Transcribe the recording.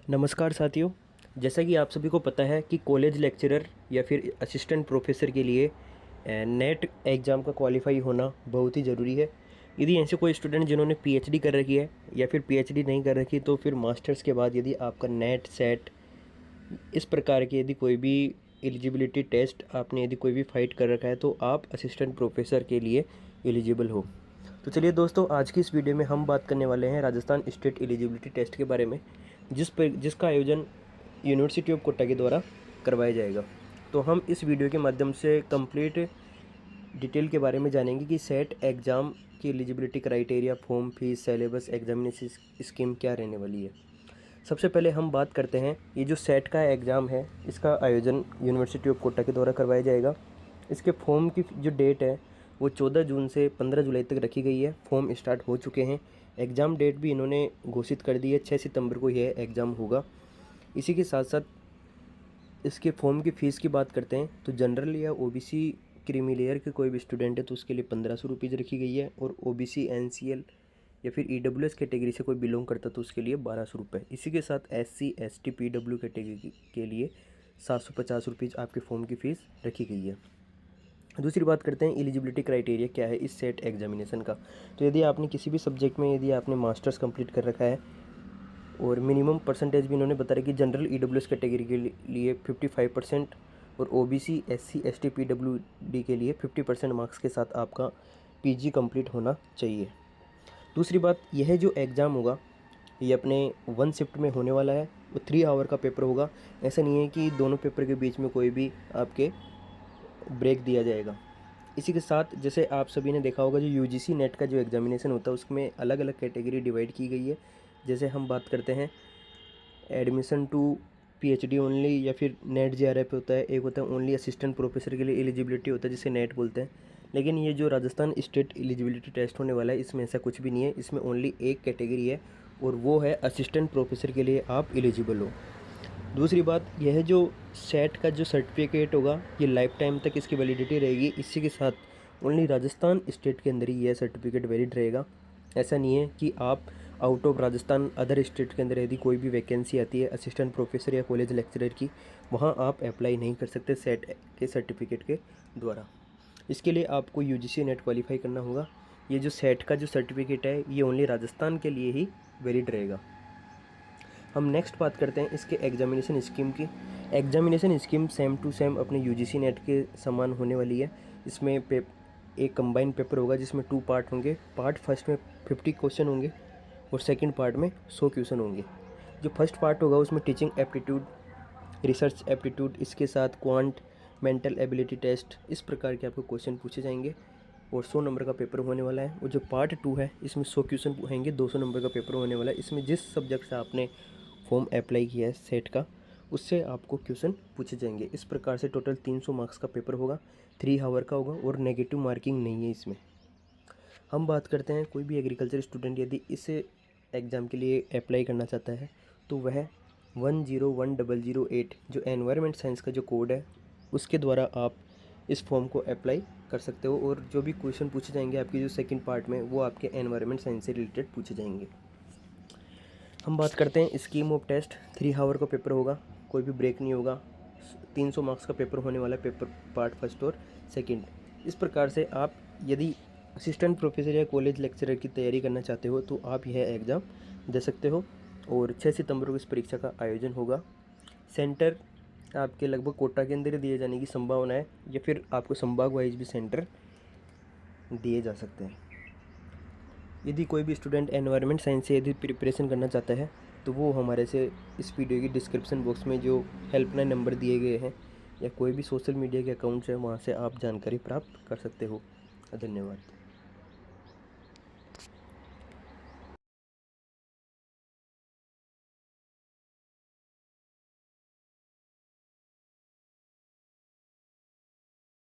नमस्कार साथियों। जैसा कि आप सभी को पता है कि कॉलेज लेक्चरर या फिर असिस्टेंट प्रोफेसर के लिए नेट एग्ज़ाम का क्वालिफाई होना बहुत ही ज़रूरी है। यदि ऐसे कोई स्टूडेंट जिन्होंने पीएचडी कर रखी है या फिर पीएचडी नहीं कर रखी, तो फिर मास्टर्स के बाद यदि आपका नेट सेट इस प्रकार के यदि कोई भी एलिजिबिलिटी टेस्ट आपने यदि कोई भी फाइट कर रखा है, तो आप असिस्टेंट प्रोफेसर के लिए एलिजिबल हो। तो चलिए दोस्तों, आज की इस वीडियो में हम बात करने वाले हैं राजस्थान स्टेट एलिजिबिलिटी टेस्ट के बारे में, जिसका आयोजन यूनिवर्सिटी ऑफ कोटा के द्वारा करवाया जाएगा। तो हम इस वीडियो के माध्यम से कंप्लीट डिटेल के बारे में जानेंगे कि सेट एग्ज़ाम की eligibility criteria, form, fees, syllabus, examination scheme क्या रहने वाली है। सबसे पहले हम बात करते हैं, ये जो सेट का एग्ज़ाम है इसका आयोजन यूनिवर्सिटी ऑफ कोटा के द्वारा करवाया जाएगा। इसके फॉर्म की जो डेट है वो 14 जून से 15 जुलाई तक रखी गई है। फॉर्म स्टार्ट हो चुके हैं। एग्ज़ाम डेट भी इन्होंने घोषित कर दी है, 6 सितंबर को यह एग्ज़ाम होगा। इसी के साथ साथ इसके फॉर्म की फ़ीस की बात करते हैं तो जनरल या ओबीसी क्रीमी लेयर के कोई भी स्टूडेंट है तो उसके लिए 1500 रुपीज़ रखी गई है, और ओबीसी एनसीएल या फिर ईडब्ल्यूएस कैटेगरी से कोई बिलोंग करता तो उसके लिए 1200 रुपये। इसी के साथ एससी एसटी पीडब्ल्यू कैटेगरी के लिए 750 रुपीज़ आपके फॉर्म की फ़ीस रखी गई है। दूसरी बात करते हैं एलिजिबिलिटी क्राइटेरिया क्या है इस सेट एग्जामिनेशन का। तो यदि आपने किसी भी सब्जेक्ट में यदि आपने मास्टर्स कंप्लीट कर रखा है और मिनिमम परसेंटेज भी इन्होंने बता रहा कि जनरल ईडब्ल्यूएस कैटेगरी के लिए 55% और ओबीसी एससी एसटी पीडब्ल्यूडी के लिए 50% मार्क्स के साथ आपका पीजी कंप्लीट होना चाहिए। दूसरी बात, यह जो एग्ज़ाम होगा ये अपने 1 शिफ्ट में होने वाला है। वो 3 आवर का पेपर होगा। ऐसा नहीं है कि दोनों पेपर के बीच में कोई भी आपके ब्रेक दिया जाएगा। इसी के साथ जैसे आप सभी ने देखा होगा, जो यूजीसी नेट का जो एग्ज़ामिनेशन होता है उसमें अलग अलग कैटेगरी डिवाइड की गई है। जैसे हम बात करते हैं एडमिशन टू पीएचडी ओनली या फिर नेट जेआरएफ होता है, एक होता है ओनली असिस्टेंट प्रोफेसर के लिए एलिजिबिलिटी होता है जिसे नेट बोलते हैं। लेकिन ये जो राजस्थान स्टेट एलिजिबिलिटी टेस्ट होने वाला है इसमें ऐसा कुछ भी नहीं है। इसमें ओनली एक कैटेगरी है और वो है असिस्टेंट प्रोफेसर के लिए आप एलिजिबल हो। दूसरी बात यह है, जो सेट का जो सर्टिफिकेट होगा ये लाइफ टाइम तक इसकी वैलिडिटी रहेगी। इसी के साथ ओनली राजस्थान स्टेट के अंदर ही यह सर्टिफिकेट वैलिड रहेगा। ऐसा नहीं है कि आप out of Rajasthan other state के अंदर यदि कोई भी वैकेंसी आती है असिस्टेंट प्रोफेसर या कॉलेज लेक्चरर की, वहाँ आप अप्लाई नहीं कर सकते सेट के सर्टिफिकेट के द्वारा। इसके लिए आपको यूजीसी नेट क्वालिफाई करना होगा। ये जो सेट का जो सर्टिफिकेट है ये ओनली राजस्थान के लिए ही वैलिड रहेगा। हम नेक्स्ट बात करते हैं इसके एग्जामिनेशन स्कीम की। Examination scheme same to same अपने यूजीसी नेट के समान होने वाली है। इसमें एक कंबाइंड पेपर होगा जिसमें 2 पार्ट होंगे। पार्ट फर्स्ट में 50 क्वेश्चन होंगे और सेकंड पार्ट में 100 क्वेश्चन होंगे। जो फर्स्ट पार्ट होगा उसमें टीचिंग एप्टीट्यूड, रिसर्च एप्टीट्यूड, इसके साथ क्वांट, मेंटल एबिलिटी टेस्ट, इस प्रकार के आपको क्वेश्चन पूछे जाएंगे और 100 नंबर का पेपर होने वाला है। और जो पार्ट 2 है इसमें 100 क्वेश्चन होंगे, 200 नंबर का पेपर होने वाला है। इसमें जिस सब्जेक्ट से आपने फॉर्म अप्लाई किया है सेट का, उससे आपको क्वेश्चन पूछे जाएंगे। इस प्रकार से टोटल 300 मार्क्स का पेपर होगा, 3 आवर का होगा और नेगेटिव मार्किंग नहीं है इसमें। हम बात करते हैं कोई भी एग्रीकल्चर स्टूडेंट यदि इस एग्ज़ाम के लिए अप्लाई करना चाहता है तो वह 101008 जो एनवायरनमेंट साइंस का जो कोड है उसके द्वारा आप इस फॉर्म को अप्लाई कर सकते हो। और जो भी क्वेश्चन पूछे जाएंगे आपकी जो सेकंड पार्ट में, वो आपके एनवायरनमेंट साइंस से रिलेटेड पूछे जाएंगे। हम बात करते हैं स्कीम ऑफ टेस्ट। 3 आवर का पेपर होगा, कोई भी ब्रेक नहीं होगा। 300 मार्क्स का पेपर होने वाला है, पेपर पार्ट फर्स्ट और सेकंड। इस प्रकार से आप यदि असिस्टेंट प्रोफेसर या कॉलेज लेक्चरर की तैयारी करना चाहते हो तो आप यह एग्ज़ाम दे सकते हो। और 6 सितंबर को इस परीक्षा का आयोजन होगा। सेंटर आपके लगभग कोटा के अंदर ही दिए जाने की संभावना है, या फिर आपको संभाग वाइज भी सेंटर दिए जा सकते हैं। यदि कोई भी स्टूडेंट एनवायरनमेंट साइंस से यदि प्रिपरेशन करना चाहता है तो वो हमारे से इस वीडियो की डिस्क्रिप्शन बॉक्स में जो हेल्पलाइन नंबर दिए गए हैं या कोई भी सोशल मीडिया के अकाउंट्स हैं वहाँ से आप जानकारी प्राप्त कर सकते हो। धन्यवाद।